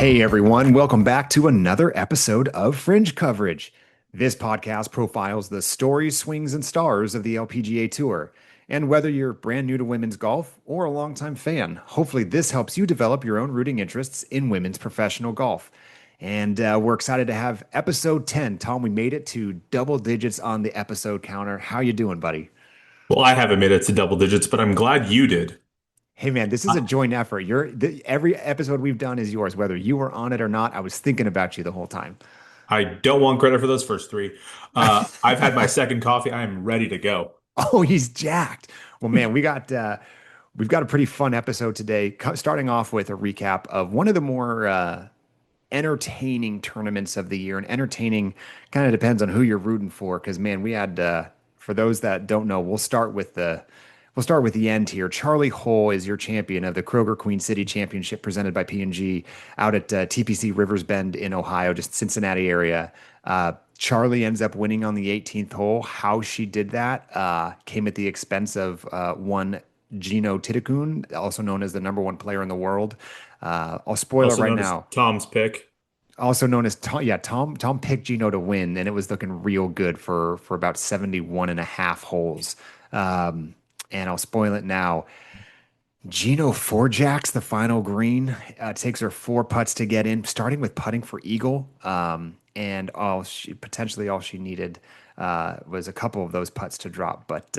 Hey everyone, welcome back to another episode of Fringe Coverage. This podcast profiles the stories, swings, and stars of the LPGA Tour. And whether you're brand new to women's golf or a longtime fan, hopefully this helps you develop your own rooting interests in women's professional golf. And we're excited to have episode 10. Tom, we made it to double digits on the episode counter. How you doing, buddy? Well, I haven't made it to double digits, but I'm glad you did. Hey man, this is a I joint effort. Every episode we've done is yours, whether you were on it or not. I was thinking about you the whole time. I don't want credit for those first three. I've had my second coffee. I am ready to go. Oh, he's jacked. Well, man, we've got a pretty fun episode today. Starting off with a recap of one of the more entertaining tournaments of the year, and entertaining kind of depends on who you're rooting for. Because man, we had for those that don't know, we'll start with the end here. Charley Hull is your champion of the Kroger Queen City Championship presented by P&G out at TPC Rivers Bend in Ohio, just Cincinnati area. Charley ends up winning on the 18th hole. How she did that came at the expense of one Jeeno Thitikul, also known as the number one player in the world. I'll spoil it Also right known as now. Tom's pick. Also known as Tom, yeah, Tom picked Jeeno to win, and it was looking real good for about 71 and a half holes. And I'll spoil it now. Jeeno four jacks the final green, takes her four putts to get in, starting with putting for eagle. And potentially all she needed was a couple of those putts to drop, but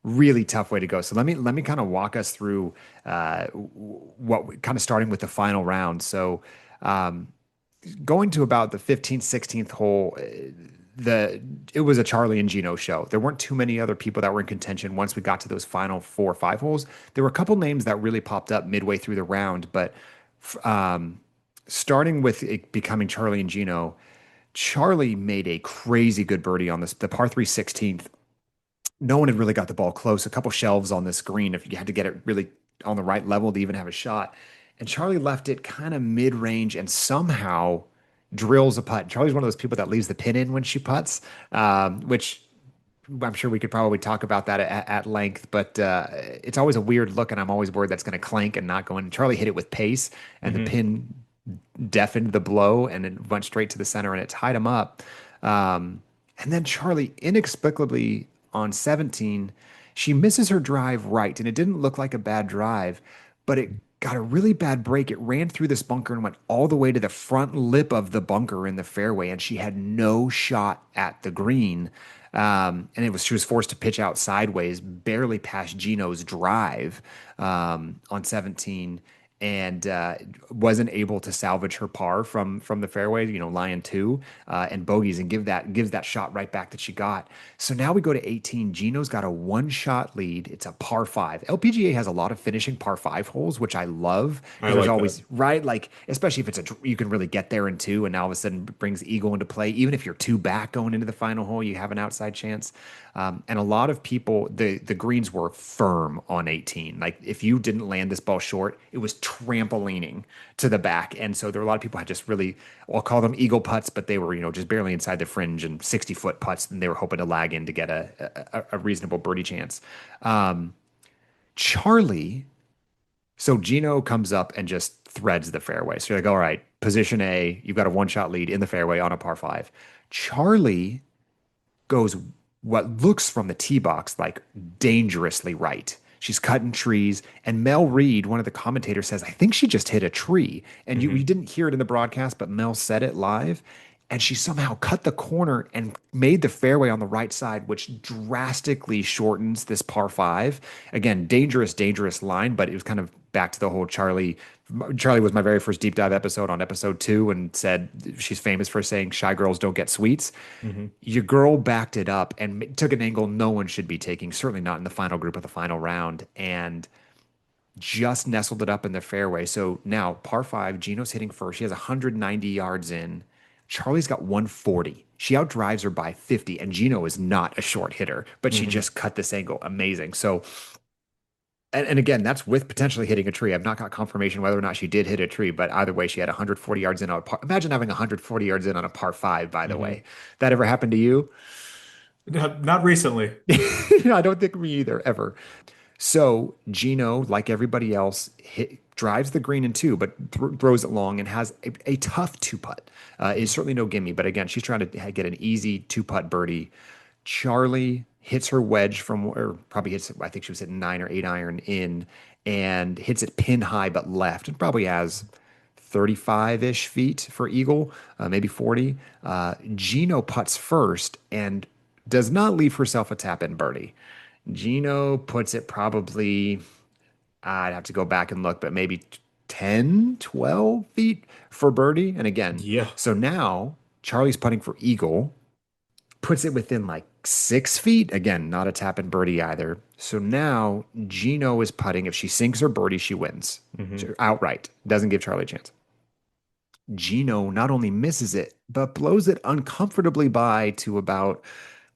really tough way to go. So let me kind of walk us through what kind of starting with the final round. So going to about the 15th, 16th hole, it was a Charley and Jeeno show. There weren't too many other people that were in contention once we got to those final 4 or 5 holes. There were a couple names that really popped up midway through the round, but starting with it becoming Charley and Jeeno, Charley made a crazy good birdie on the par 3 16th. No one had really got the ball close. A couple shelves on this green if you had to get it really on the right level to even have a shot. And Charley left it kind of mid range and somehow drills a putt. Charley's one of those people that leaves the pin in when she putts, which I'm sure we could probably talk about that at length, but it's always a weird look, and I'm always worried that's going to clank and not go in. Charley hit it with pace, and the Hmm. pin deafened the blow, and it went straight to the center, and it tied him up. And then Charley inexplicably on 17, she misses her drive right, and it didn't look like a bad drive, but it got a really bad break. It ran through this bunker and went all the way to the front lip of the bunker in the fairway, and she had no shot at the green. And she was forced to pitch out sideways, barely past Geno's drive on 17, and wasn't able to salvage her par from the fairway, lying two and bogeys, and gives that shot right back that she got. So now we go to 18. Geno's got a one shot lead. It's a par five. LPGA has a lot of finishing par five holes, which I love I because there's like that. always right, like especially if you can really get there in two, and now all of a sudden brings eagle into play. Even if you're two back going into the final hole, you have an outside chance. And a lot of people, the greens were firm on 18. Like if you didn't land this ball short, it was trampolining to the back. And so there were a lot of people had just really, I'll call them eagle putts, but they were, just barely inside the fringe and 60-foot putts. And they were hoping to lag in to get a reasonable birdie chance. Charley, so Jeeno comes up and just threads the fairway. So you're like, all right, position A, you've got a one shot lead in the fairway on a par five. Charley goes what looks from the tee box like dangerously right. She's cutting trees, and Mel Reed, one of the commentators, says, "I think she just hit a tree." And you Hmm. didn't hear it in the broadcast, but Mel said it live. And she somehow cut the corner and made the fairway on the right side, which drastically shortens this par five. Again, dangerous, dangerous line, but it was kind of back to the whole Charley. Charley was my very first deep dive episode on episode 2 and said she's famous for saying shy girls don't get sweets. Hmm. Your girl backed it up and took an angle no one should be taking, certainly not in the final group of the final round, and just nestled it up in the fairway. So now, par five, Geno's hitting first. She has 190 yards in. Charley's got 140. She outdrives her by 50, and Jeeno is not a short hitter, but she Hmm. just cut this angle. Amazing. So, and again, that's with potentially hitting a tree. I've not got confirmation whether or not she did hit a tree, but either way, she had 140 yards in on a par. Imagine having 140 yards in on a par five, by the Hmm. way. That ever happened to you? Not recently. I don't think me either, ever. So Jeeno, like everybody else, drives the green in two, but throws it long and has a tough two putt. Is certainly no gimme, but again, she's trying to get an easy two putt birdie. Charley hits her wedge from, or probably hits, I think she was hitting 9 or 8 iron in, and hits it pin high but left, and probably has 35-ish feet for eagle, maybe 40. Jeeno putts first and does not leave herself a tap in birdie. Jeeno puts it probably, I'd have to go back and look, but maybe 10, 12 feet for birdie. And again, Yeah. so now Charlie's putting for eagle, puts it within like 6 feet. Again, not a tap in birdie either. So now Jeeno is putting. If she sinks her birdie, she wins Hmm. outright. Doesn't give Charlie a chance. Jeeno not only misses it, but blows it uncomfortably by to about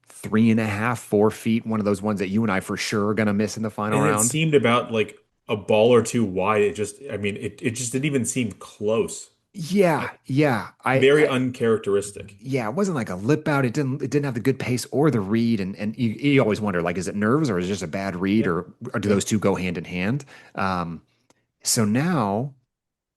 3.5, 4 feet. One of those ones that you and I for sure are going to miss in the final And it round. seemed about like a ball or two wide. I mean, it just didn't even seem close. Yeah, yeah. Very uncharacteristic. Yeah, it wasn't like a lip out. It didn't have the good pace or the read. And you always wonder, like, is it nerves or is it just a bad read, Yep. or do those Yep. two go hand in hand? Um, so now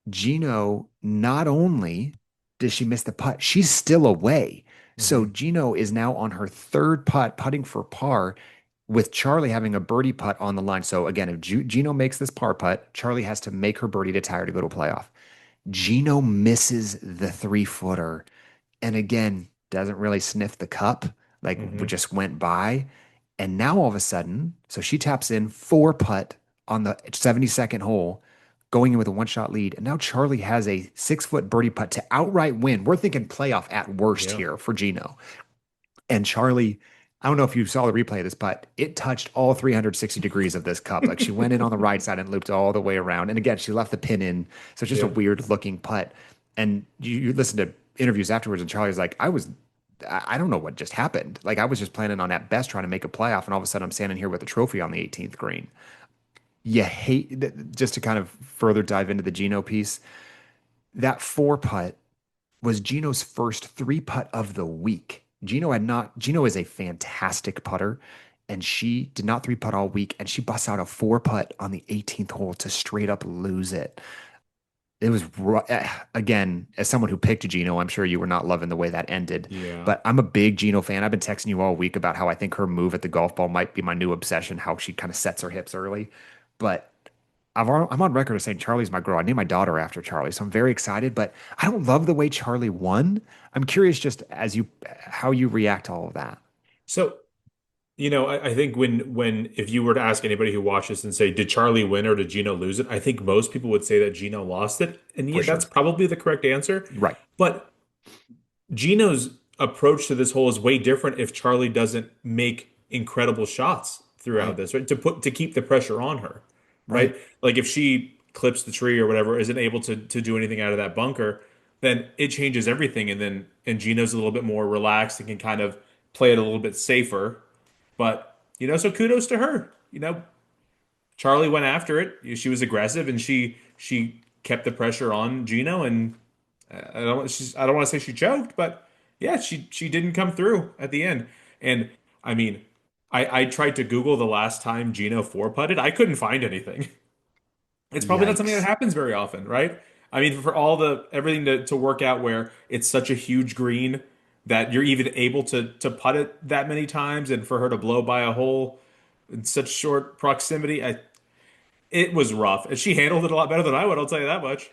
Jeeno, not only does she miss the putt, she's still away. So Hmm. Jeeno is now on her third putt, putting for par, with Charlie having a birdie putt on the line. So again, if Jeeno makes this par putt, Charlie has to make her birdie to tie her to go to playoff. Jeeno misses the 3 footer, and again, doesn't really sniff the cup, like Hmm. just went by. And now all of a sudden, so she taps in four putt on the 72nd hole, going in with a one shot lead. And now Charlie has a 6 foot birdie putt to outright win. We're thinking playoff at worst Yeah. here for Jeeno. And Charlie, I don't know if you saw the replay of this putt. It touched all 360 degrees of this cup. Like she went in on the right side and looped all the way around. And again, she left the pin in. So it's just a Yeah. weird looking putt. And you listen to interviews afterwards, and Charlie's like, I don't know what just happened. Like I was just planning on at best trying to make a playoff, and all of a sudden I'm standing here with a trophy on the 18th green. You hate, just to kind of further dive into the Geno piece. That four putt was Geno's first three putt of the week. Geno is a fantastic putter, and she did not three putt all week, and she busts out a four putt on the 18th hole to straight up lose it. It was, again, as someone who picked Geno, I'm sure you were not loving the way that ended, Yeah. but I'm a big Geno fan. I've been texting you all week about how I think her move at the golf ball might be my new obsession, how she kind of sets her hips early. But I'm on record as saying Charlie's my girl. I named my daughter after Charlie, so I'm very excited. But I don't love the way Charlie won. I'm curious, just as you how you react to all of that. So, I think when if you were to ask anybody who watches and say, did Charlie win or did Gino lose it? I think most people would say that Gino lost it. And For yeah, that's sure. probably the correct answer. Right. But Gino's approach to this hole is way different if Charlie doesn't make incredible shots throughout Right. this, right? To keep the pressure on her, Right. right? Like if she clips the tree or whatever, isn't able to do anything out of that bunker, then it changes everything. And Gino's a little bit more relaxed and can kind of play it a little bit safer. But so kudos to her. Charlie went after it. She was aggressive and she kept the pressure on Gino and I don't want to say she choked, but yeah, she didn't come through at the end. And I mean, I tried to Google the last time Gino four putted. I couldn't find anything. It's probably not something that Yikes. happens very often, right? I mean, for all the everything to work out where it's such a huge green that you're even able to putt it that many times, and for her to blow by a hole in such short proximity, it was rough. And she handled it a lot better than I would. I'll tell you that much.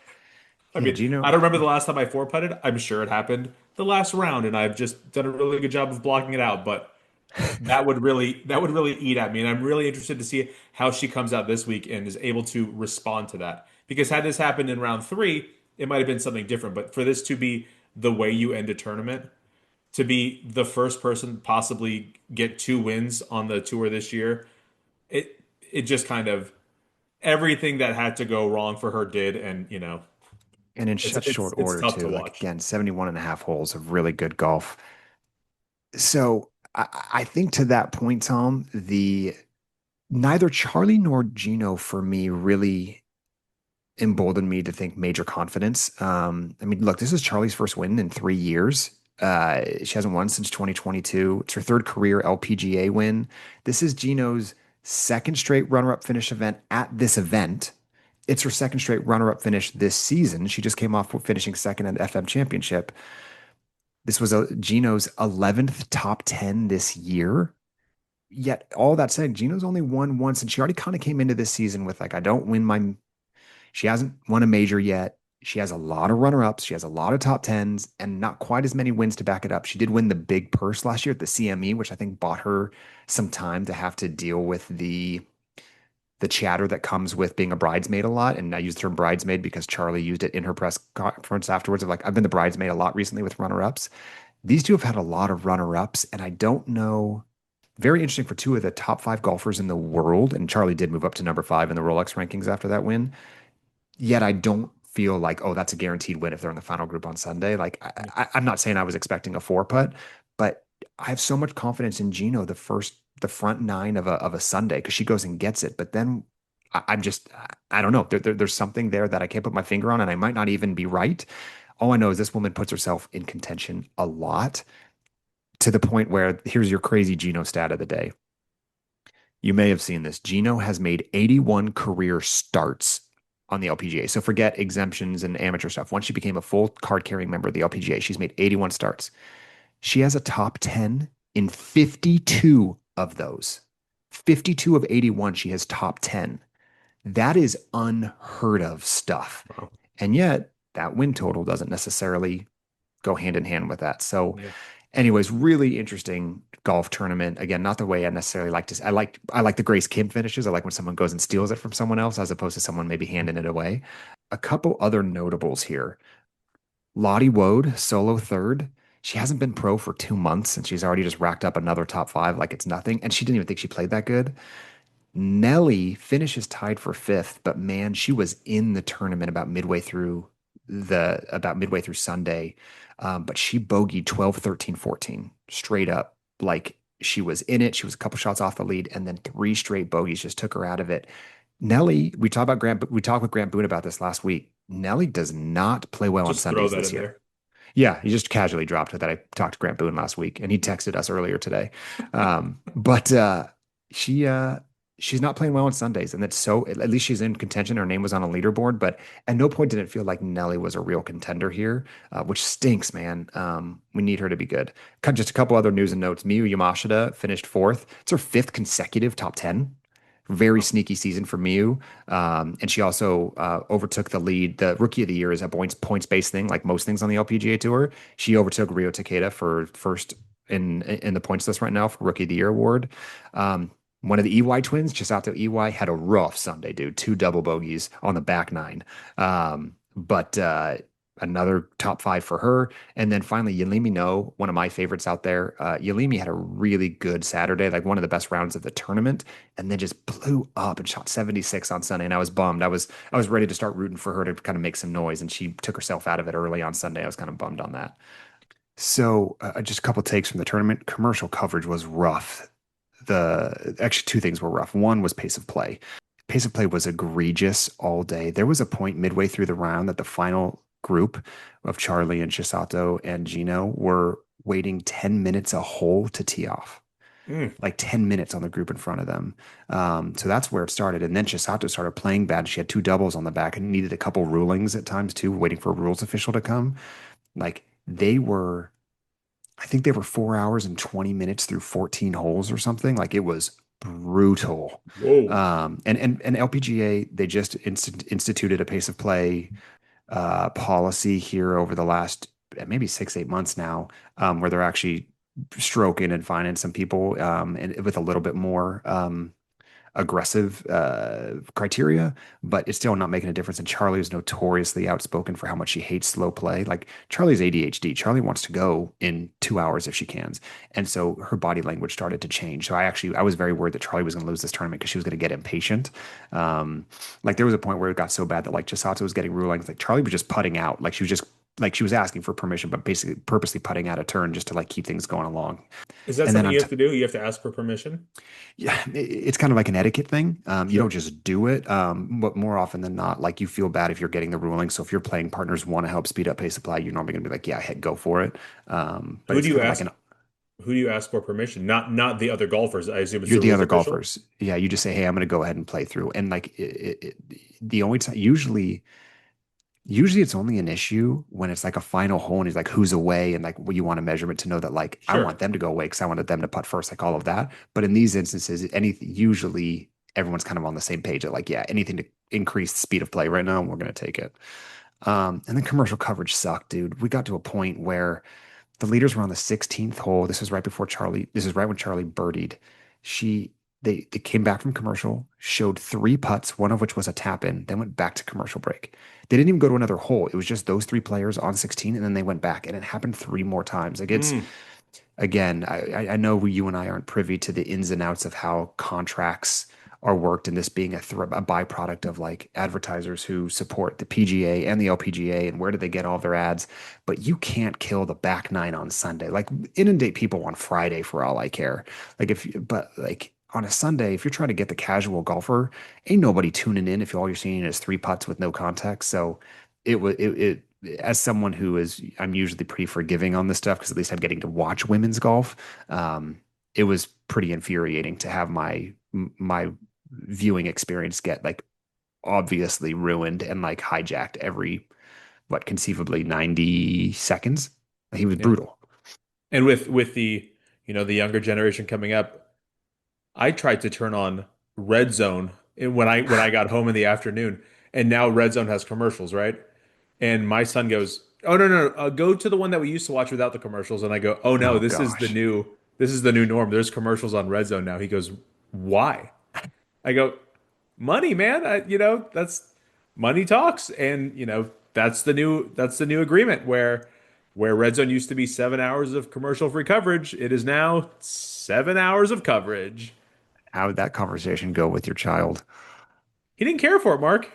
I Yeah, mean, Gino. I don't remember the last time I four putted. I'm sure it happened the last round, and I've just done a really good job of blocking it out. But that would really eat at me, and I'm really interested to see how she comes out this week and is able to respond to that. Because had this happened in round three, it might have been something different. But for this to be the way you end a tournament, to be the first person possibly get two wins on the tour this year, it just kind of everything that had to go wrong for her did, and And in it's such it's short it's order, tough to too. Like, watch. again, 71 and a half holes of really good golf. So I think to that point, Tom, the neither Charlie nor Gino for me really emboldened me to think major confidence. I mean, look, this is Charlie's first win in 3 years. She hasn't won since 2022. It's her third career LPGA win. This is Gino's second straight runner-up finish event at this event. It's her second straight runner-up finish this season. She just came off with finishing second at the FM Championship. This was Jeeno's 11th top 10 this year. Yet all that said, Jeeno's only won once, and she already kind of came into this season with like, I don't win my. She hasn't won a major yet. She has a lot of runner-ups. She has a lot of top tens, and not quite as many wins to back it up. She did win the big purse last year at the CME, which I think bought her some time to have to deal with the chatter that comes with being a bridesmaid a lot. And I use the term bridesmaid because Charley used it in her press conference afterwards of like, I've been the bridesmaid a lot recently with runner-ups. These two have had a lot of runner-ups, and I don't know. Very interesting for two of the top five golfers in the world. And Charley did move up to number five in the Rolex rankings after that win. Yet I don't feel like, oh, that's a guaranteed win if they're in the final group on Sunday. Like I'm not saying I was expecting a four putt, but I have so much confidence in Jeeno the front nine of a Sunday because she goes and gets it. But then I'm just I don't know. There's something there that I can't put my finger on, and I might not even be right. All I know is this woman puts herself in contention a lot to the point where here's your crazy Jeeno stat of the day. You may have seen this. Jeeno has made 81 career starts on the LPGA. So forget exemptions and amateur stuff. Once she became a full card carrying member of the LPGA, she's made 81 starts. She has a top 10 in 52 of those. 52 of 81, she has top 10. That is unheard of stuff. Wow. And yet, that win total doesn't necessarily go hand in hand with that. So, Yeah. anyways, really interesting golf tournament. Again, not the way I necessarily like to. I like the Grace Kim finishes. I like when someone goes and steals it from someone else, as opposed to someone maybe handing it away. A couple other notables here. Lottie Wode, solo third. She hasn't been pro for 2 months, and she's already just racked up another top five like it's nothing. And she didn't even think she played that good. Nelly finishes tied for fifth, but man, she was in the tournament about midway through Sunday. But she bogeyed 12, 13, 14 straight up. Like she was in it. She was a couple shots off the lead, and then three straight bogeys just took her out of it. Nelly, we talked with Grant Boone about this last week. Nelly does not play well on Just throw Sundays that this in year. there. Yeah, he just casually dropped it that I talked to Grant Boone last week, and he texted us earlier today. But she she's not playing well on Sundays, and that's so. At least she's in contention. Her name was on a leaderboard, but at no point did it feel like Nelly was a real contender here, which stinks, man. We need her to be good. Just a couple other news and notes. Miyu Yamashita finished fourth. It's her fifth consecutive top 10. Very sneaky season for Miu. And she also overtook the lead. The rookie of the year is a points based thing, like most things on the LPGA tour. She overtook Rio Takeda for first in the points list right now for rookie of the year award. One of the EY twins, just out to EY, had a rough Sunday, dude. Two double bogeys on the back nine. But another top five for her. And then finally, Yalimi No, one of my favorites out there. Yalimi had a really good Saturday, like one of the best rounds of the tournament, and then just blew up and shot 76 on Sunday. And I was bummed. I was ready to start rooting for her to kind of make some noise, and she took herself out of it early on Sunday. I was kind of bummed on that. So just a couple takes from the tournament. Commercial coverage was rough. The actually two things were rough. One was pace of play. Pace of play was egregious all day. There was a point midway through the round that the final group of Charley and Chisato and Jeeno were waiting 10 minutes a hole to tee off, Mm. like 10 minutes on the group in front of them. So that's where it started. And then Chisato started playing bad. She had two doubles on the back and needed a couple rulings at times too, waiting for a rules official to come. Like I think they were 4 hours and 20 minutes through 14 holes or something. Like it was brutal. Whoa. And LPGA, they just instituted a pace of play policy here over the last maybe 6, 8 months now, where they're actually stroking and finding some people and with a little bit more aggressive criteria, but it's still not making a difference. And Charley is notoriously outspoken for how much she hates slow play. Like Charley's ADHD. Charley wants to go in 2 hours if she can. And so her body language started to change. So I was very worried that Charley was going to lose this tournament because she was going to get impatient. Like there was a point where it got so bad that like Chisato was getting rulings. Like Charley was just putting out. Like she was asking for permission, but basically purposely putting out a turn just to like keep things going along. Is that And then something on you have to do? You have to ask for permission? yeah, it's kind of like an etiquette thing. You don't Sure. just do it, but more often than not, like you feel bad if you're getting the ruling. So if your playing partners want to help speed up pace supply, you're normally going to be like, yeah, heck, go for it. But Who it's do you kind of like ask? an Who do you ask for permission? Not the other golfers. I assume it's You're the the rules other official. golfers. Yeah, you just say, "Hey, I'm going to go ahead and play through." And like the only time, usually it's only an issue when it's like a final hole and he's like, "Who's away?" and like well, you want a measurement to know that like I Sure. want them to go away because I wanted them to putt first, like all of that. But in these instances, usually everyone's kind of on the same page. That like, yeah, anything to increase the speed of play right now, we're going to take it. And then commercial coverage sucked, dude. We got to a point where the leaders were on the 16th hole. This was right before Charlie. This is right when Charlie birdied. She they came back from commercial, showed three putts, one of which was a tap in, then went back to commercial break. They didn't even go to another hole. It was just those three players on 16, and then they went back, and it happened three more times. Like it's Mm, again, I know you and I aren't privy to the ins and outs of how contracts are worked, and this being a byproduct of like advertisers who support the PGA and the LPGA, and where do they get all their ads? But you can't kill the back nine on Sunday. Like inundate people on Friday for all I care. Like but like on a Sunday, if you're trying to get the casual golfer, ain't nobody tuning in if all you're seeing is three putts with no context. So it was as someone who is I'm usually pretty forgiving on this stuff because at least I'm getting to watch women's golf. It was pretty infuriating to have my viewing experience get like obviously ruined and like hijacked every what conceivably 90 seconds. He was yeah. brutal. And with the the younger generation coming up, I tried to turn on Red Zone when I got home in the afternoon, and now Red Zone has commercials, right? And my son goes, "Oh no, go to the one that we used to watch without the commercials." And I go, "Oh no, Oh gosh. this is the new norm. There's commercials on Red Zone now." He goes, "Why?" I go, "Money, man. That's money talks, and that's the new agreement where Red Zone used to be 7 hours of commercial free coverage. It is now 7 hours of coverage." How would that conversation go with your child? He didn't care for it, Mark.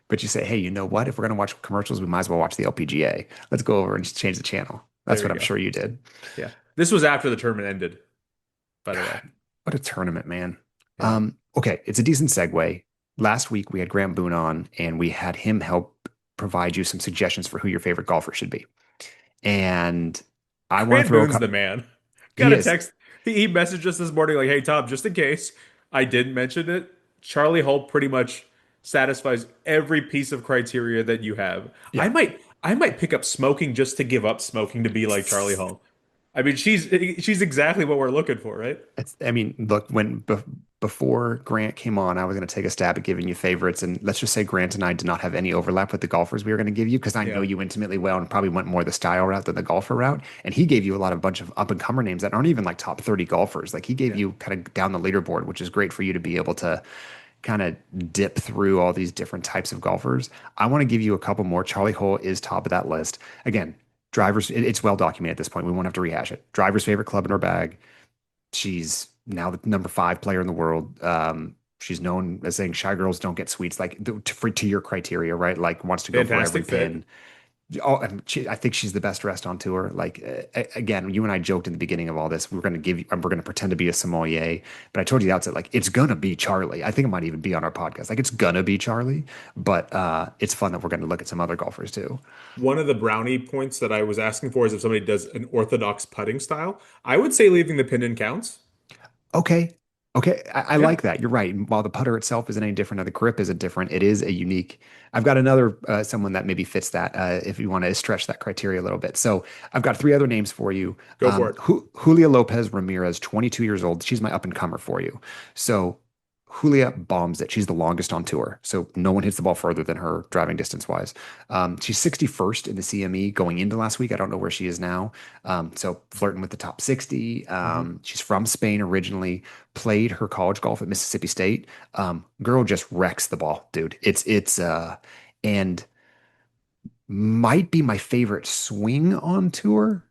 But you say, hey, you know what? If we're going to watch commercials, we might as well watch the LPGA. Let's go over and just change the channel. That's There what you I'm go. sure you did. Yeah. This was after the tournament ended, by the way. God, what a tournament, man. Yeah. Okay, it's a decent segue. Last week we had Graham Boone on, and we had him help provide you some suggestions for who your favorite golfer should be. And I want to Grant throw a Boone's the couple. man. Got He a is. text. He messaged us this morning like, "Hey Tom, just in case I didn't mention it, Charlie Hull pretty much satisfies every piece of criteria that you have. Yeah. I might pick up smoking just to give up smoking to be like Charlie Hull. I mean, she's exactly what we're looking for, right? I mean, look, before Grant came on, I was going to take a stab at giving you favorites. And let's just say Grant and I did not have any overlap with the golfers we were going to give you because I know Yeah. you intimately well and probably went more the style route than the golfer route. And he gave you a bunch of up and comer names that aren't even like top 30 golfers. Like he gave Yeah. you kind of down the leaderboard, which is great for you to be able to kind of dip through all these different types of golfers. I want to give you a couple more. Charlie Hull is top of that list. Again, it's well documented at this point. We won't have to rehash it. Driver's favorite club in her bag. She's now the number five player in the world. She's known as saying shy girls don't get sweets, like to your criteria, right? Like wants to go for every Fantastic pin. fit. Oh, and I think she's the best dressed on tour. Like again, you and I joked in the beginning of all this. We're going to pretend to be a sommelier, but I told you the outset, like it's gonna be Charlie. I think it might even be on our podcast. Like it's gonna be Charlie, but it's fun that we're going to look at some other golfers too. One of the brownie points that I was asking for is if somebody does an orthodox putting style. I would say leaving the pin in counts. Okay. Okay. I Yeah. like that. You're right. While the putter itself isn't any different, or the grip isn't different, it is a unique. I've got another someone that maybe fits that if you want to stretch that criteria a little bit. So I've got three other names for you. Go for it. Julia Lopez Ramirez, 22 years old. She's my up and comer for you. So Julia bombs it. She's the longest on tour. So no one hits the ball further than her driving distance wise. She's 61st in the CME going into last week. I don't know where she is now. So flirting with the top 60. Mhm. She's from Spain originally, played her college golf at Mississippi State. Girl just wrecks the ball, dude. And might be my favorite swing on tour.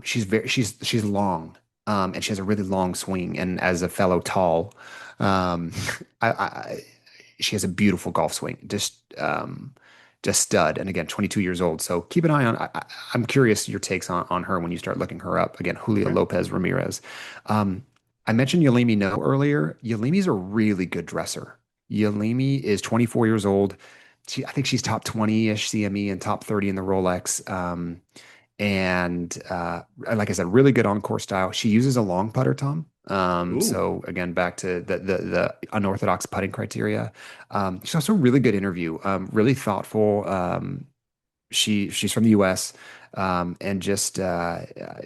She's long, and she has a really long swing. And as a fellow tall, um, I she has a beautiful golf swing. Just stud. And again, 22 years old. So keep an eye on. I'm curious your takes on her when you start looking her up. Again, Julia Okay. Lopez Ramirez. Um, I mentioned Yalimi No earlier. Yalimi's a really good dresser. Yalimi is 24 years old. I think she's top 20-ish CME and top 30 in the Rolex. And like I said, really good on course style. She uses a long putter, Tom. Ooh. So again, back to the unorthodox putting criteria. She's also a really good interview, really thoughtful. She's from the U.S. And just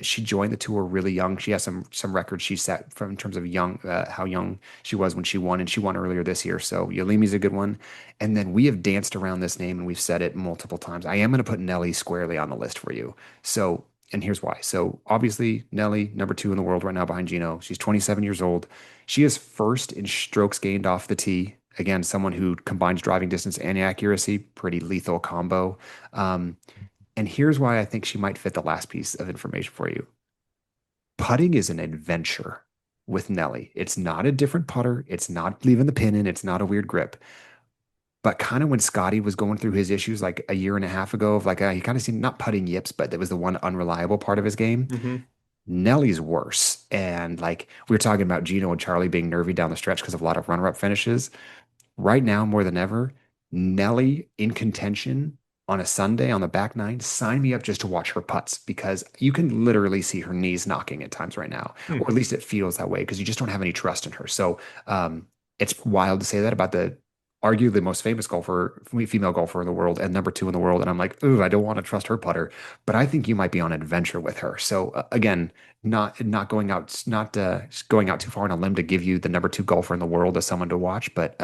she joined the tour really young. She has some records she set from in terms of young how young she was when she won, and she won earlier this year. So Yolimi's a good one. And then we have danced around this name and we've said it multiple times. I am going to put Nelly squarely on the list for you. So and here's why. So obviously Nelly, number two in the world right now behind Jeeno. She's 27 years old. She is first in strokes gained off the tee. Again, someone who combines driving distance and accuracy, pretty lethal combo. Um, and here's why I think she might fit the last piece of information for you. Putting is an adventure with Nelly. It's not a different putter. It's not leaving the pin in. It's not a weird grip. But kind of when Scotty was going through his issues like a year and a half ago of like he kind of seemed not putting yips, but that was the one unreliable part of his game. Hmm. Nelly's worse. And like we were talking about Jeeno and Charley being nervy down the stretch because of a lot of runner-up finishes. Right now, more than ever, Nelly in contention on a Sunday on the back nine. Sign me up just to watch her putts because you can literally see her knees knocking at times right now, or Hmm. at least it feels that way because you just don't have any trust in her. So it's wild to say that about the arguably the most famous golfer, female golfer in the world, and number two in the world. And I'm like, ooh, I don't want to trust her putter, but I think you might be on an adventure with her. So again, not going out, not going out too far on a limb to give you the number two golfer in the world as someone to watch, but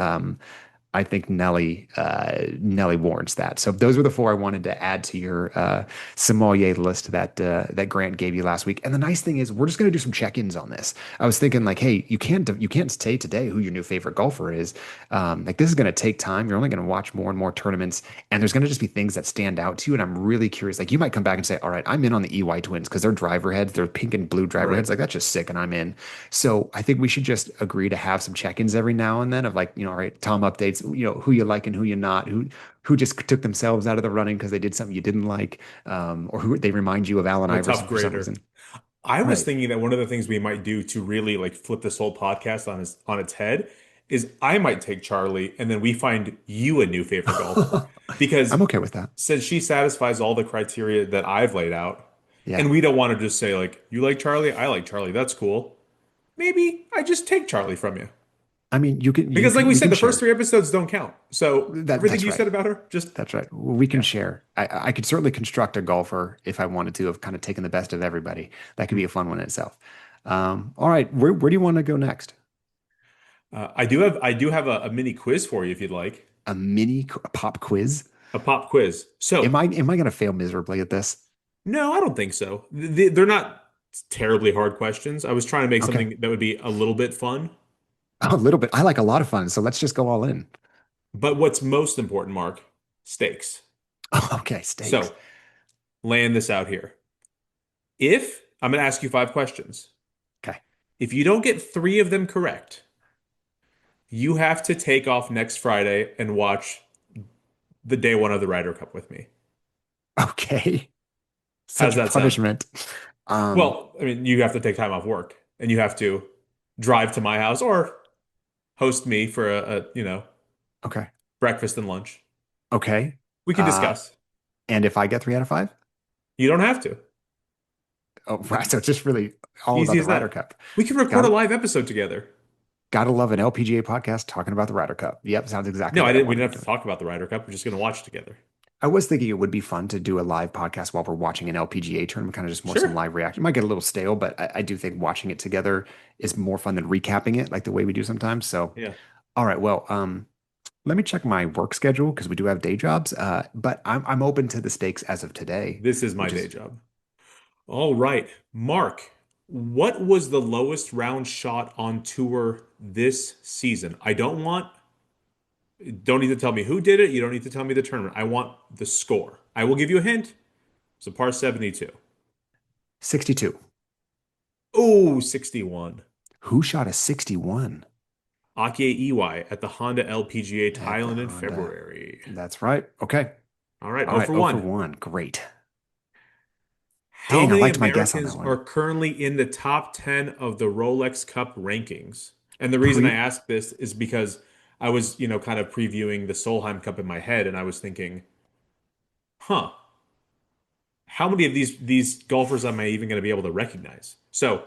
I think Nelly warrants that. So those were the four I wanted to add to your sommelier list that Grant gave you last week. And the nice thing is, we're just going to do some check-ins on this. I was thinking like, hey, you can't say today who your new favorite golfer is. Like this is going to take time. You're only going to watch more and more tournaments, and there's going to just be things that stand out to you. And I'm really curious. Like you might come back and say, all right, I'm in on the EY twins because they're driver heads, they're pink and blue driver Right. heads. Like that's just sick, and I'm in. So I think we should just agree to have some check-ins every now and then of like, all right, Tom updates, who you like and who you not, who just took themselves out of the running because they did something you didn't like, or who they remind you of Allen I'm a tough Iverson for some grader. reason. I was Right. thinking that one of the things we might do to really like flip this whole podcast on its head is I might take Charlie and then we find you a new favorite golfer because I'm okay with that. since she satisfies all the criteria that I've laid out, Yeah. and we don't want to just say like you like Charlie, I like Charlie, that's cool. Maybe I just take Charlie from you. I mean, you can you Because like can we we said, can the first share. three episodes don't count. So everything That's you right. said about her, just That's right. We can yeah. share. I could certainly construct a golfer if I wanted to, of kind of taking the best of everybody. That could be a fun one in itself. All right, where do you want to go next? I do have a mini quiz for you if you'd like. A pop quiz? A pop quiz. So Am I going to fail miserably at this? no, I don't think so. They're not terribly hard questions. I was trying to make Okay. something that would be a little bit fun. A little bit. I like a lot of fun, so let's just go all in. But what's most important, Mark? Stakes. Okay, stakes. So land this out here. If I'm going to ask you five questions, Okay. if you don't get three of them correct, you have to take off next Friday and watch the day one of the Ryder Cup with me. Okay. How Such does a that sound? punishment. Um, Well, I mean, you have to take time off work and you have to drive to my house or host me for a okay. breakfast and lunch. Okay. We can Uh, discuss. and if I get 3 out of 5? You don't have to. Oh, right. So it's just really all about Easy the as Ryder that. Cup. We can record a Gotta live episode together. gotta love an LPGA podcast talking about the Ryder Cup. Yep, sounds exactly No, I like I didn't. We want to be didn't have to doing. talk about the Ryder Cup. We're just going to watch together. I was thinking it would be fun to do a live podcast while we're watching an LPGA tournament, kind of just more some Sure. live reaction. It might get a little stale, but I do think watching it together is more fun than recapping it like the way we do sometimes. So, Yeah. all right, well, let me check my work schedule because we do have day jobs. But I'm open to the stakes as of today, This is my which day is job. All right. Mark, what was the lowest round shot on tour this season? Don't need to tell me who did it. You don't need to tell me the tournament. I want the score. I will give you a hint. It's a par 72. 62. Oh, 61. Who shot a 61 Akie Iwai at the Honda LPGA at the Thailand in Honda? February. That's right. Okay. All right, All 0 right. for 0 for 1. 1. Great. How Dang, I many liked my guess on that Americans one. are currently in the top 10 of the Rolex Cup rankings? And the reason I Pre ask this is because I was, kind of previewing the Solheim Cup in my head, and I was thinking, huh, how many of these golfers am I even going to be able to recognize? So,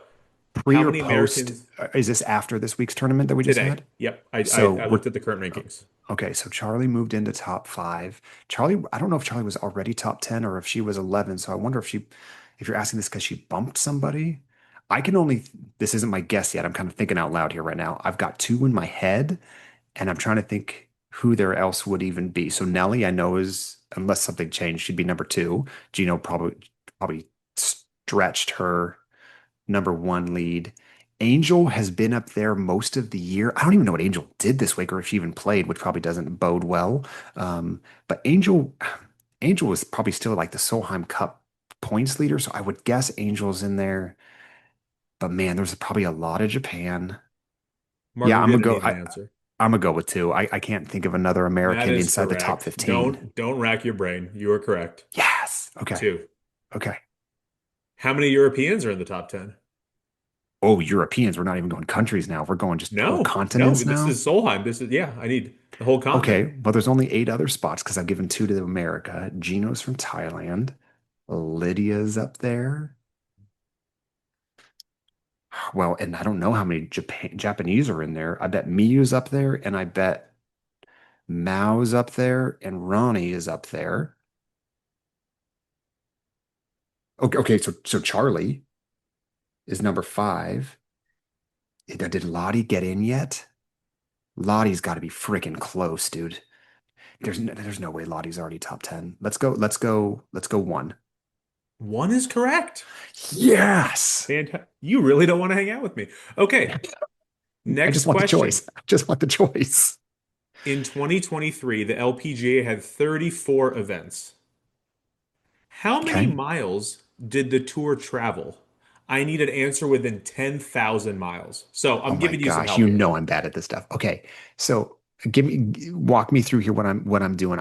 Pre how or many post? Americans Is this after this week's tournament that we just today? had? Yep, So I we're looked at the current rankings. okay. So Charlie moved into top five. Charlie, I don't know if Charlie was already top 10 or if she was 11. So I wonder if you're asking this because she bumped somebody. I can only, this isn't my guess yet. I'm kind of thinking out loud here right now. I've got two in my head and I'm trying to think who there else would even be. So Nelly, I know is, unless something changed, she'd be number two. Jeeno probably stretched her number one lead. Angel has been up there most of the year. I don't even know what Angel did this week or if she even played, which probably doesn't bode well. But Angel is probably still like the Solheim Cup points leader, so I would guess Angel's in there. But man, there's probably a lot of Japan. Mark, Yeah, you're I'm going gonna to go. need an answer. I'm gonna go with two. I can't think of another That American is inside the top correct. 15. Don't rack your brain. You are correct. Yes. Okay. Two. Okay. How many Europeans are in the top 10? Oh, Europeans. We're not even going countries now. We're going just whole No, continents this now. is Solheim. This is, yeah, I need the whole continent. Okay, well, there's only eight other spots because I've given two to America. Gino's from Thailand. Lydia's up there. Well, and I don't know how many Japanese are in there. I bet Miyu's up there, and I bet Mao's up there, and Ronnie is up there. Okay, so Charlie is number five. Did Lottie get in yet? Lottie's got to be freaking close, dude. There's no way Lottie's already top 10. Let's go one. One is correct. Yes. Fantastic. You really don't want to hang out with me. Okay, I next just want the question. choice. I just want the choice. In 2023, the LPGA had 34 events. How many Okay. miles did the tour travel? I need an answer within 10,000 miles. So Oh I'm my giving you some gosh, help you here. know I'm bad at this stuff. Okay. So walk me through here what I'm doing.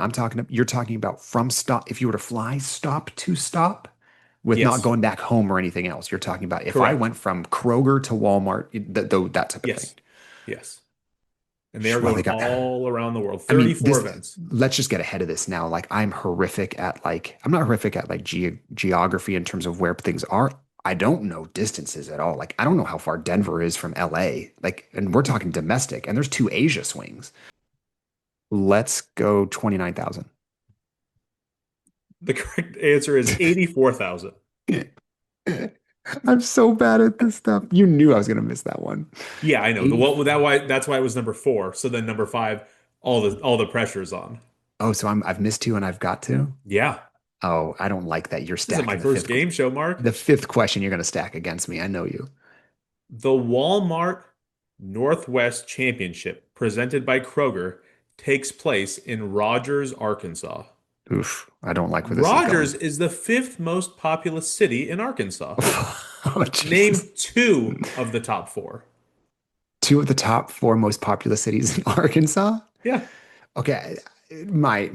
You're talking about from stop if you were to fly stop to stop with not Yes, going back home or anything else. You're talking about if I correct. went from Kroger to Walmart, that type of thing. Yes, yes. And they are Well, going they got all around the world. I mean, 34 events. let's just get ahead of this now. Like I'm not horrific at like geography in terms of where things are. I don't know distances at all. Like I don't know how far Denver is from LA. Like, and we're talking domestic, and there's two Asia swings. Let's go 29,000. The correct answer is 84,000. I'm so bad at this stuff. You knew I was gonna miss that one. Yeah, I know. The 80. well, that's why it was number four. So then number five, all the pressure is on. Oh, so I've missed two and I've got to. Yeah. Oh, I don't like that. You're This isn't my stacking first game show, Mark. the fifth question you're gonna stack against me. I know you. The Walmart Northwest Championship, presented by Kroger, takes place in Rogers, Arkansas. Oof, I don't like where this is Rogers going. is the fifth most populous city in Arkansas. Oh, Jesus. Name two of the top four. Two of the top four most populous cities in Arkansas. Yeah. Okay, my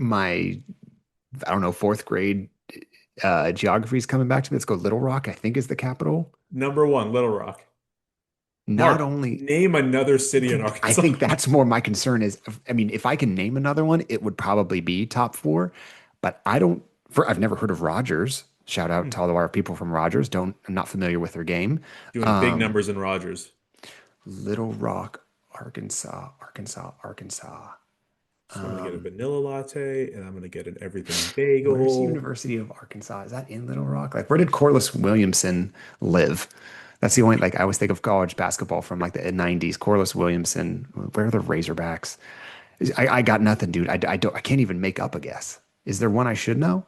I don't know, fourth grade geography is coming back to me. Let's go Little Rock, I think is the capital. Number one, Little Rock. Not Mark, only name another city in I Arkansas. think that's more my concern is I mean, if I can name another one, it would probably be top four, but I've never heard of Rogers. Shout out to all of our people from Rogers. I'm not familiar with their game. Doing big Um, numbers in Rogers. Little Rock, Arkansas. So I'm gonna get a Um, vanilla latte and I'm gonna get an everything Where's the bagel. University of Arkansas? Is that in Little Rock? Like, where did Corliss Williamson live? That's the only, like, I always think of college basketball from like the 90s. Corliss Williamson, where are the Razorbacks? I got nothing, dude. I can't even make up a guess. Is there one I should know?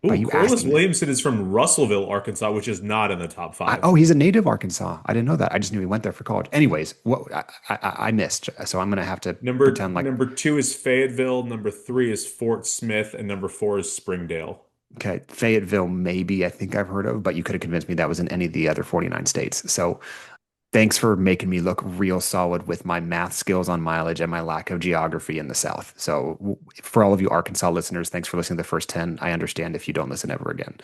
By Ooh, you Corliss asking me. Williamson is from Russellville, Arkansas, which is not in the top five. Oh, he's a native Arkansas. I didn't know that. I just knew he went there for college. Anyways, what I missed. So I'm going to have to pretend like, Number two is Fayetteville, number three is Fort Smith, and number four is Springdale. okay, Fayetteville, maybe I think I've heard of, but you could have convinced me that was in any of the other 49 states. So thanks for making me look real solid with my math skills on mileage and my lack of geography in the South. So, for all of you Arkansas listeners, thanks for listening to the first 10. I understand if you don't listen ever again.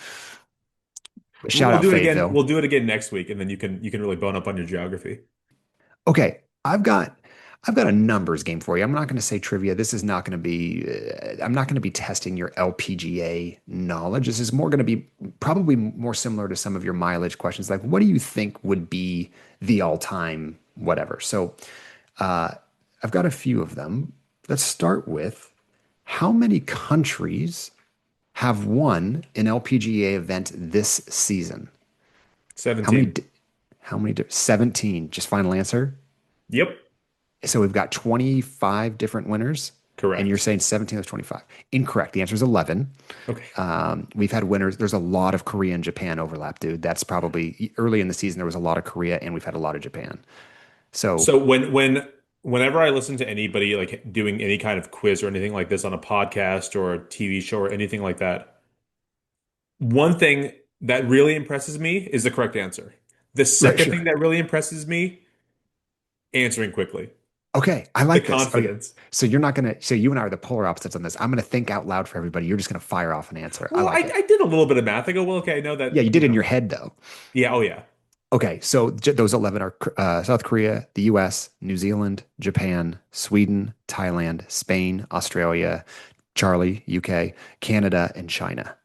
But shout We'll out do it again. Fayetteville. We'll do it again next week, and then you can really bone up on your geography. Okay, I've got I've got a numbers game for you. I'm not going to say trivia. This is not going to be, I'm not going to be testing your LPGA knowledge. This is more going to be probably more similar to some of your mileage questions. Like, what do you think would be the all time whatever? So, uh, I've got a few of them. Let's start with how many countries have won an LPGA event this season? How many? 17. How many? 17. Just final answer. Yep. So we've got 25 different winners, and you're Correct. saying 17 of 25. Incorrect. The answer is 11. Okay. We've had winners. There's a lot of Korea and Japan overlap, dude. That's probably early in the season. There was a lot of Korea, and we've had a lot of Japan. So, So whenever I listen to anybody like doing any kind of quiz or anything like this on a podcast or a TV show or anything like that, one thing that really impresses me is the correct answer. The right, second thing sure. that really impresses me, answering quickly. Okay, I The like this. Okay, confidence. so you're not gonna. So you and I are the polar opposites on this. I'm gonna think out loud for everybody. You're just gonna fire off an answer. I Well, like it. I did a little bit of math. I go, well, okay, I know Yeah, that, you did it in your head though. yeah, oh yeah. Okay, so those 11 are South Korea, the US, New Zealand, Japan, Sweden, Thailand, Spain, Australia, Charlie, UK, Canada, and China.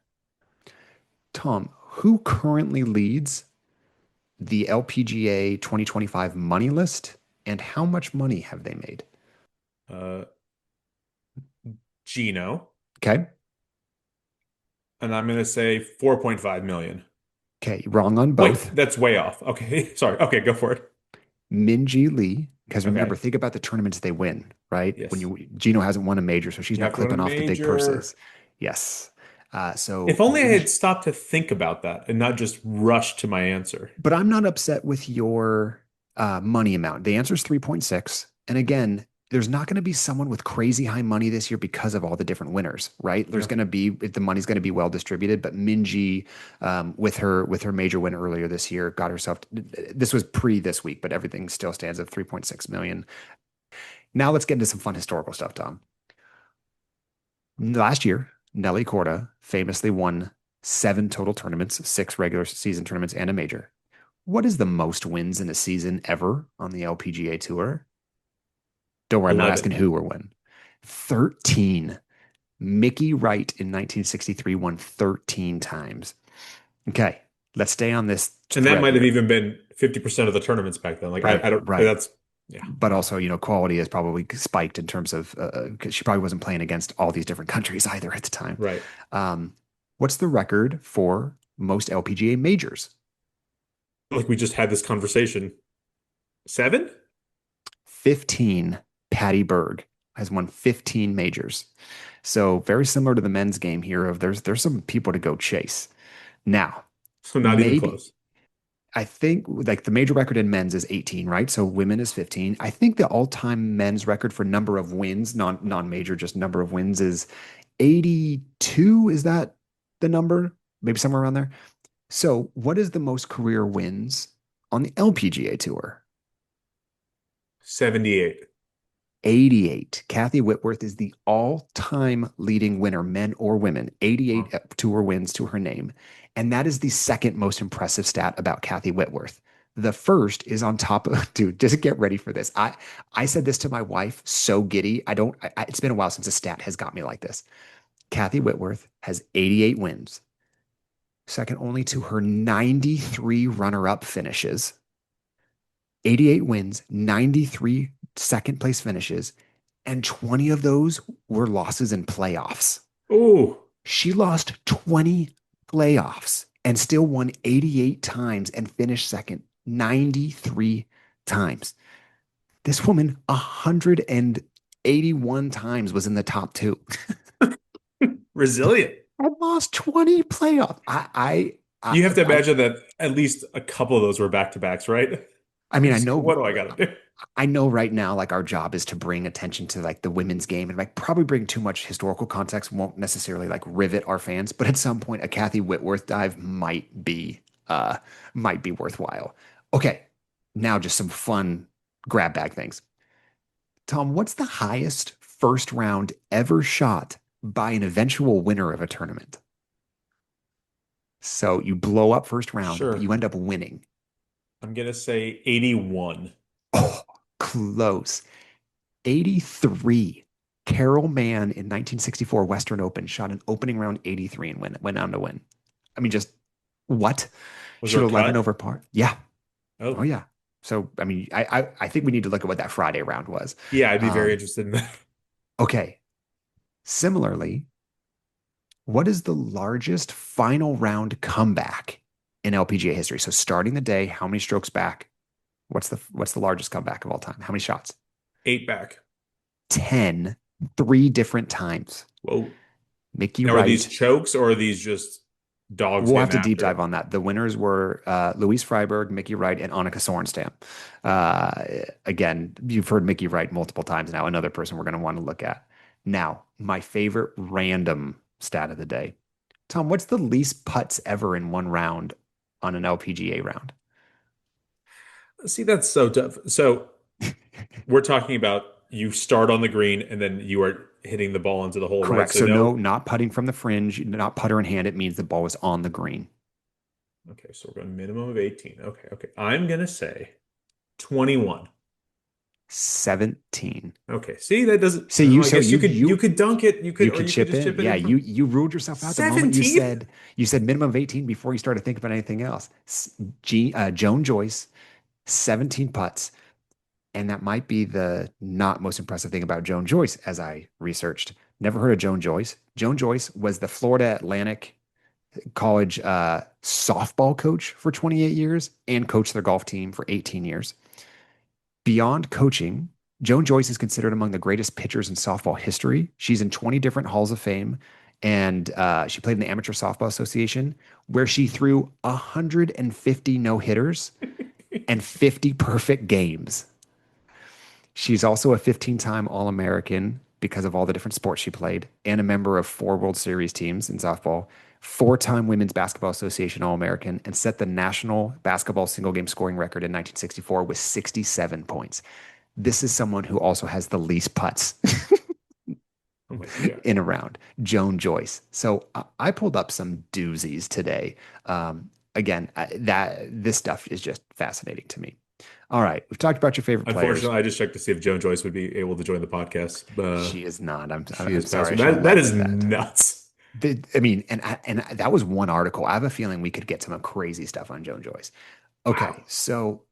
Tom, who currently leads the LPGA 2025 money list and how much money have they made? Uh, Gino, Okay. and I'm gonna say 4.5 million. Okay, wrong on Wait, both. that's way off. Okay, sorry. Okay, go for it. Minji Lee, because remember, Okay. think about the tournaments they win, right? When Yes. you Gino hasn't won a major, so she's You not have to win a clipping off the big purses. major. Yes. If So only I had Minji, stopped to think about that and not just rush to my answer. but I'm not upset with your money amount. The answer is 3.6. And again, there's not going to be someone with crazy high money this year because of all the different winners, right? There's Yeah. going to be the money's going to be well distributed. But Minji, with her major win earlier this year, got herself. This was pre this week, but everything still stands at 3.6 million. Now let's get into some fun historical stuff, Tom. Last year, Nelly Corda famously won 7 total tournaments, 6 regular season tournaments, and a major. What is the most wins in a season ever on the LPGA Tour? Don't worry, I'm not asking 11. who or when. 13. Mickey Wright in 1963 won 13 times. Okay, let's stay on this And that thread might have here. even been 50% of the tournaments back then. Like, Right, I don't, right. that's, yeah. But also, quality has probably spiked in terms of because she probably wasn't playing against all these different countries either at the time. Right. Um, what's the record for most LPGA majors? Like we just had this conversation. 7? 15. Patty Berg has won 15 majors. So very similar to the men's game here of there's some people to go chase. Now, So not even maybe close. I think like the major record in men's is 18, right? So women is 15. I think the all-time men's record for number of wins, non-major, just number of wins is 82. Is that the number? Maybe somewhere around there. So, what is the most career wins on the LPGA tour? 78. 88. Kathy Whitworth is the all-time leading winner, men or women. 88 Wow. tour wins to her name. And that is the second most impressive stat about Kathy Whitworth. The first is on top of, dude, just get ready for this. I said this to my wife, so giddy. It's been a while since a stat has got me like this. Kathy Whitworth has 88 wins, second only to her 93 runner-up finishes. 88 wins, 93 second place finishes, and 20 of those were losses in playoffs. Ooh. She lost 20 playoffs and still won 88 times and finished second 93 times. This woman 181 times was in the top two. Resilient. I lost 20 playoffs. You have to imagine that at least a couple of those were back-to-backs, right? I mean, So what do I gotta do? I know right now, like our job is to bring attention to like the women's game and like probably bring too much historical context won't necessarily like rivet our fans, but at some point a Kathy Whitworth dive might be worthwhile. Okay, now just some fun grab bag things. Tom, what's the highest first round ever shot by an eventual winner of a tournament? So you blow up first round, but Sure. you end up winning. I'm gonna say 81. Oh, close. 83. Carol Mann in 1964 Western Open shot an opening round 83 and went on to win. I mean, just what? Was there Shoot a 11 cut? over par. Yeah. Oh, Oh, yeah. So, I mean, I think we need to look at what that Friday round was. yeah, I'd be very Um, interested in that. okay. Similarly, what is the largest final round comeback in LPGA history? So starting the day, how many strokes back? What's the largest comeback of all time? How many shots? Eight back. 10, three different times. Whoa. Mickey Now, are these Wright. chokes or are these just dogs We'll have getting to deep after dive it? on that. The winners were Luis Freiberg, Mickey Wright, and Annika Sorenstam. Again, you've heard Mickey Wright multiple times now. Another person we're going to want to look at. Now, my favorite random stat of the day. Tom, what's the least putts ever in one round on an LPGA round? See, that's so tough. So we're talking about you start on the green and then you are hitting the ball into the hole, right? Correct. So So no, no. not putting from the fringe, not putter in hand. It means the ball was on the green. Okay, so we're going minimum of 18. Okay, okay. I'm gonna say 21. 17. Okay. See, that doesn't. So Oh, you I so guess you you you could dunk it. you Or could you could chip just in. chip it Yeah, in you from you ruled yourself out the moment 17. you said minimum of 18 before you started thinking about anything else. Joan Joyce, 17 putts. And that might be the not most impressive thing about Joan Joyce as I researched. Never heard of Joan Joyce. Joan Joyce was the Florida Atlantic College softball coach for 28 years and coached their golf team for 18 years. Beyond coaching, Joan Joyce is considered among the greatest pitchers in softball history. She's in 20 different halls of fame, and she played in the Amateur Softball Association, where she threw 150 no hitters and 50 perfect games. She's also a 15-time All American because of all the different sports she played, and a member of four World Series teams in softball, four-time Women's Basketball Association All American, and set the national basketball single game scoring record in 1964 with 67 points. This is someone who also has the least putts Oh my God. in a round, Joan Joyce. So I pulled up some doozies today. Again, that this stuff is just fascinating to me. All right, we've talked about your favorite players. Unfortunately, I just checked to see if Joan Joyce would be able to join the podcast. She is not. She I'm is sorry. passing. I should have That led is with that. nuts. I mean, and that was one article. I have a feeling we could get some crazy stuff on Joan Joyce. Wow. Okay, so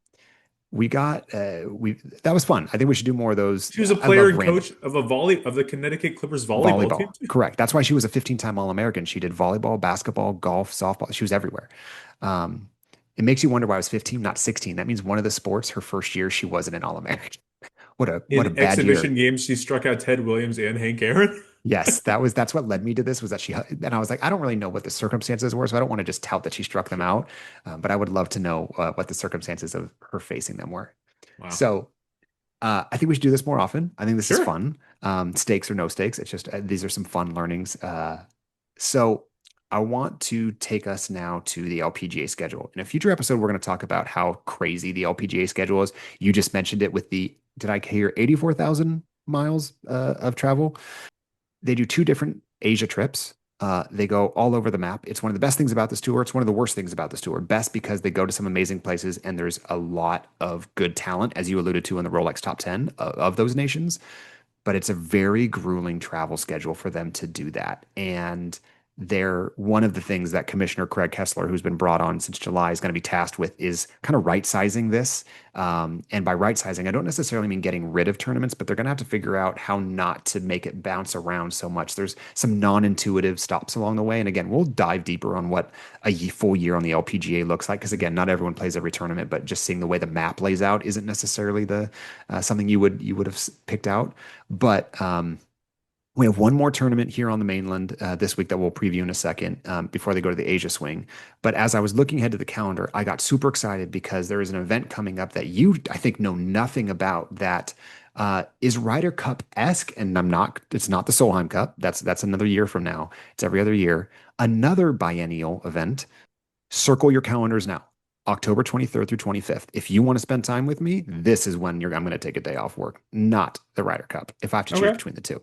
we got we that was fun. I think we should do more of those. She was a I player love and random coach of the Connecticut Clippers volleyball team volleyball. too. Correct. That's why she was a 15-time All-American. She did volleyball, basketball, golf, softball. She was everywhere. Um, it makes you wonder why I was 15, not 16. That means one of the sports, her first year, she wasn't an All-American. What a In bad year. exhibition games, she struck out Ted Williams and Hank Aaron. Yes, that's what led me to this was that she and I was like, I don't really know what the circumstances were, so I don't want to just tout that she struck them out, but I would love to know what the circumstances of her facing them were. Wow. So I think we should do this more often. I think this is Sure. fun. Stakes or no stakes, it's just these are some fun learnings. So I want to take us now to the LPGA schedule. In a future episode, we're going to talk about how crazy the LPGA schedule is. You just mentioned it with the did I hear 84,000 miles of travel? They do two different Asia trips. They go all over the map. It's one of the best things about this tour. It's one of the worst things about this tour. Best because they go to some amazing places and there's a lot of good talent, as you alluded to in the Rolex top 10 of those nations. But it's a very grueling travel schedule for them to do that. And they're one of the things that Commissioner Craig Kessler, who's been brought on since July, is going to be tasked with is kind of right sizing this. And by right sizing, I don't necessarily mean getting rid of tournaments, but they're going to have to figure out how not to make it bounce around so much. There's some non-intuitive stops along the way. And again, we'll dive deeper on what a full year on the LPGA looks like. Because again, not everyone plays every tournament, but just seeing the way the map lays out isn't necessarily the something you would have picked out. But we have one more tournament here on the mainland this week that we'll preview in a second before they go to the Asia swing. But as I was looking ahead to the calendar, I got super excited because there is an event coming up that you, I think, know nothing about that is Ryder Cup esque. And it's not the Solheim Cup. That's another year from now. It's every other year. Another biennial event. Circle your calendars now. October 23rd through 25th. If you want to spend time with me, this is when I'm going to take a day off work, not the Ryder Cup, if I have to choose Okay. between the two.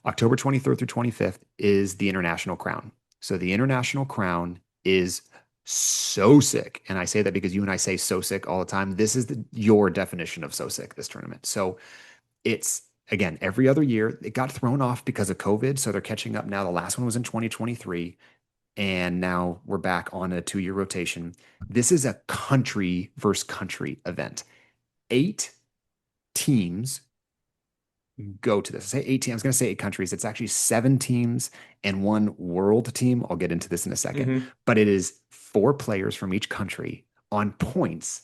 October 23rd through 25th is the International Crown. So the International Crown is so sick. And I say that because you and I say so sick all the time. This is your definition of so sick, this tournament. So it's again, every other year. It got thrown off because of COVID, so they're catching up now. The last one was in 2023, and now we're back on a 2 year rotation. This is a country versus country event. 8 teams go to this. I say 18. I was going to say 8 countries. It's actually 7 teams and one world team. I'll get into this in a second. Hmm. But it is 4 players from each country on points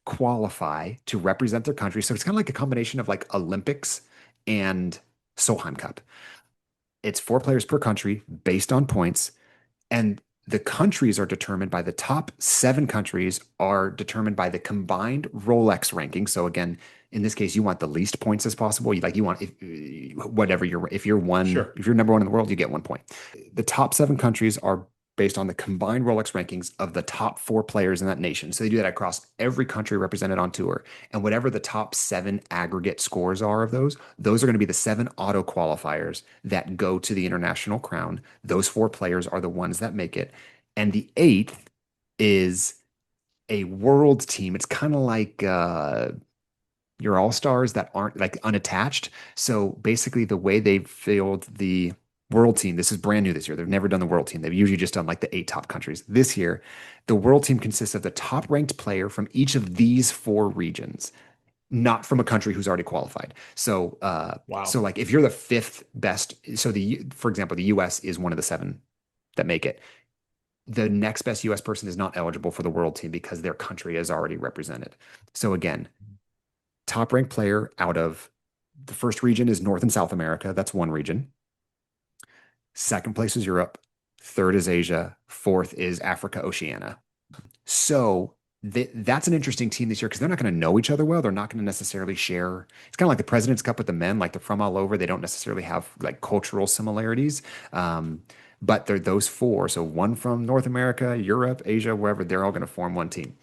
qualify to represent their country. So it's kind of like a combination of like Olympics and Solheim Cup. It's 4 players per country based on points. And the countries are determined by the top 7 countries are determined by the combined Rolex ranking. So again, in this case, you want the least points as possible. You want whatever you're Sure. if you're number one in the world, you get 1 point. The top 7 countries are based on the combined Rolex rankings of the top 4 players in that nation. So they do that across every country represented on tour. And whatever the top 7 aggregate scores are of those are going to be the 7 auto qualifiers that go to the international crown. Those 4 players are the ones that make it. And the eighth is a world team. It's kind of like your all stars that aren't like unattached. So basically, the way they filled the world team, this is brand new this year. They've never done the world team. They've usually just done like the 8 top countries. This year, the world team consists of the top ranked player from each of these 4 regions, not from a country who's already qualified. So Wow. like if you're the fifth best, so for example, the US is one of the 7 that make it. The next best US person is not eligible for the world team because their country is already represented. So again, top ranked player out of the first region is North and South America. That's one region. Second place is Europe. Third is Asia. Fourth is Africa, Oceania. So that's an interesting team this year because they're not going to know each other well. They're not going to necessarily share. It's kind of like the President's Cup with the men. Like they're from all over. They don't necessarily have like cultural similarities. But they're those 4. So one from North America, Europe, Asia, wherever. They're all going to form one team.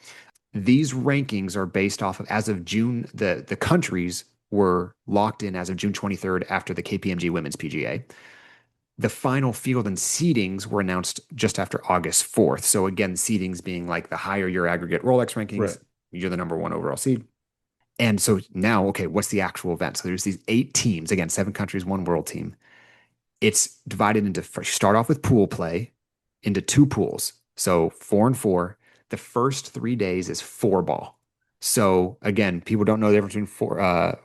These rankings are based off of as of June. The countries were locked in as of June 23rd after the KPMG Women's PGA. The final field and seedings were announced just after August 4th. So again, seedings being like the higher your aggregate Rolex Right. rankings, you're the number 1 overall seed. And so now, okay, what's the actual event? So there's these 8 teams, again, 7 countries, one world team. It's divided into, start off with pool play into 2 pools. So 4 and 4. The first 3 days is 4 ball. So again, people don't know the difference between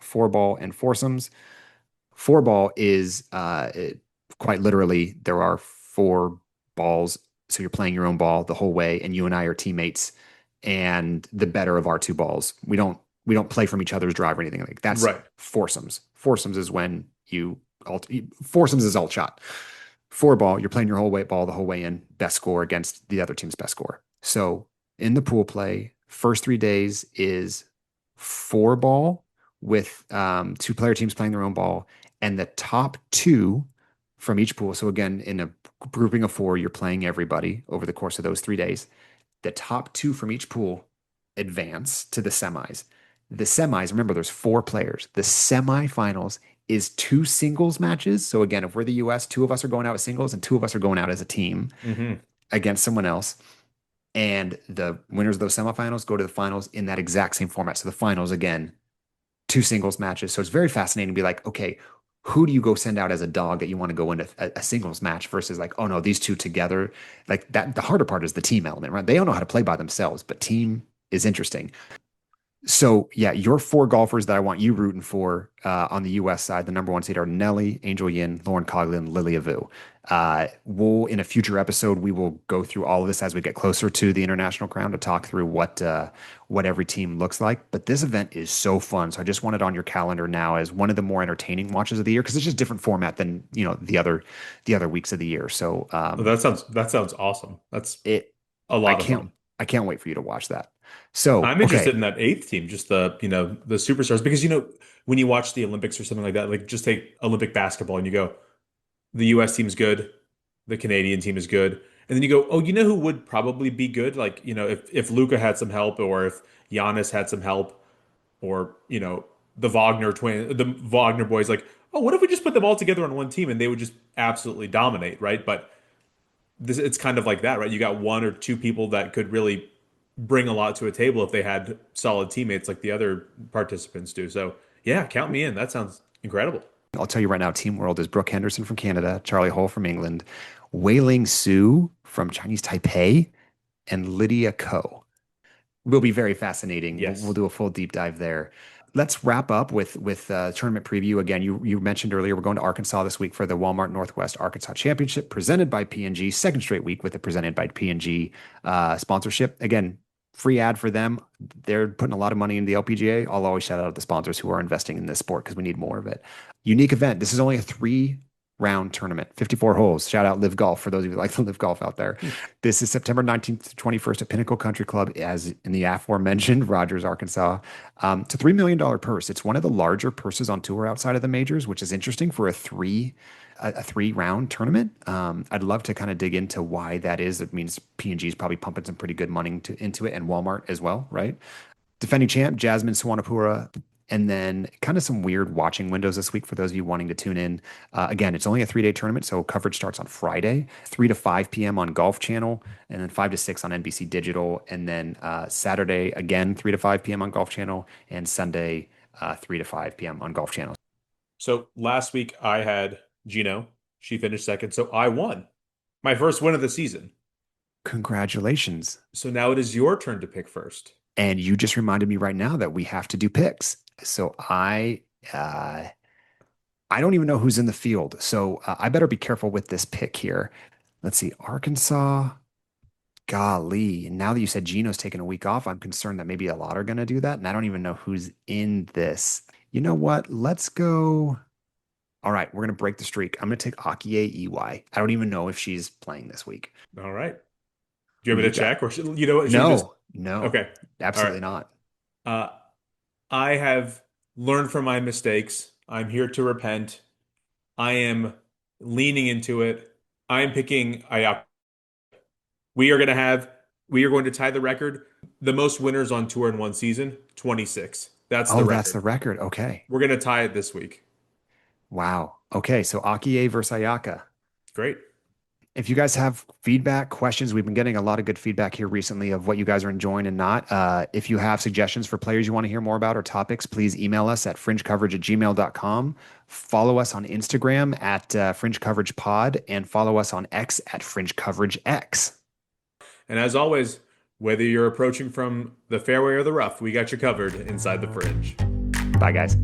4 ball and foursomes. 4 ball is quite literally there are 4 balls. So you're playing your own ball the whole way, and you and I are teammates, and the better of our 2 balls. We don't play from each other's drive or anything like that. That's Right. foursomes. Foursomes is when foursomes is all shot. 4 ball, you're playing your whole way ball the whole way in, best score against the other team's best score. So in the pool play, first 3 days is 4 ball with 2 player teams playing their own ball, and the top 2 from each pool. So again, in a grouping of 4, you're playing everybody over the course of those 3 days. The top 2 from each pool advance to the semis. The semis, remember, there's 4 players. The semifinals is 2 singles matches. So again, if we're the US, 2 of us are going out as singles and 2 of us are going out as a team Hmm. against someone else. And the winners of those semifinals go to the finals in that exact same format. So the finals, again, 2 singles matches. So it's very fascinating to be like, okay, who do you go send out as a dog that you want to go into a singles match versus like, oh no, these 2 together. Like that, the harder part is the team element, right? They don't know how to play by themselves, but team is interesting. So yeah, your 4 golfers that I want you rooting for on the U.S. side, the number 1 seed are Nelly, Angel Yin, Lauren Coughlin, Lilia Vu. We'll in a future episode we will go through all of this as we get closer to the international crown to talk through what every team looks like. But this event is so fun, so I just want it on your calendar now as one of the more entertaining watches of the year because it's just different format than the other weeks of the year. So That sounds awesome. That's it a I lot of can't fun. I can't wait for you to watch that. So I'm interested okay, in that eighth team, just the superstars, because when you watch the Olympics or something like that, like just take Olympic basketball and you go, the US team's good, the Canadian team is good, and then you go, oh, you know who would probably be good? Like, if Luca had some help, or if Giannis had some help, or the Wagner boys, like, oh, what if we just put them all together on one team and they would just absolutely dominate, right? But it's kind of like that, right? You got 1 or 2 people that could really bring a lot to a table if they had solid teammates like the other participants do. So yeah, count me in. That sounds Incredible. I'll tell you right now, Team World is Brooke Henderson from Canada, Charley Hull from England, Wei Ling Su from Chinese Taipei, and Lydia Ko. Will be very fascinating. We'll Yes. do a full deep dive there. Let's wrap up with tournament preview. Again, you mentioned earlier we're going to Arkansas this week for the Walmart Northwest Arkansas Championship, presented by P&G. Second straight week with the presented by P&G sponsorship. Again, free ad for them. They're putting a lot of money into the LPGA. I'll always shout out the sponsors who are investing in this sport because we need more of it. Unique event. This is only a three-round tournament, 54 holes. Shout out Live Golf for those of you who like to live golf out there. This is September 19th to 21st at Pinnacle Country Club, as in the aforementioned Rogers, Arkansas. It's a $3 million purse. It's one of the larger purses on tour outside of the majors, which is interesting for a three-round tournament. I'd love to kind of dig into why that is. It means P&G is probably pumping some pretty good money into it, and Walmart as well, right? Defending champ Jasmine Swanepoel, and then kind of some weird watching windows this week for those of you wanting to tune in. Again, it's only a 3-day tournament, so coverage starts on Friday, 3 to 5 p.m. on Golf Channel, and then 5 to 6 on NBC Digital, and then Saturday again 3 to 5 p.m. on Golf Channel, and Sunday 3 to 5 p.m. on Golf Channel. So last week I had Jeeno. She finished second, so I won my first win of the season. Congratulations! So now it is your turn to pick first. And you just reminded me right now that we have to do picks. So I don't even know who's in the field. So I better be careful with this pick here. Let's see, Arkansas. Golly. And now that you said Geno's taking a week off, I'm concerned that maybe a lot are going to do that. And I don't even know who's in this. You know what? Let's go. All right, we're going to break the streak. I'm going to take Akie Iwai. I don't even know if she's playing this week. All right. Do you Who want me you to got? check, or you know what? Should we just? No, no, Okay. All right. absolutely not. Uh, I have learned from my mistakes. I'm here to repent. I am leaning into it. I am picking Ayaka. We are going to have, we are going to tie the record. The most winners on tour in one season, 26. That's the Oh, that's record. the record. Okay. We're going to tie it this week. Wow. Okay, so Akie versus Ayaka. Great. If you guys have feedback, questions, we've been getting a lot of good feedback here recently of what you guys are enjoying and not. If you have suggestions for players you want to hear more about or topics, please email us at fringecoverage@gmail.com. Follow us on Instagram at fringecoveragepod, and follow us on X at fringeCoverageX. And as always, whether you're approaching from the fairway or the rough, we got you covered inside the fringe. Bye, guys.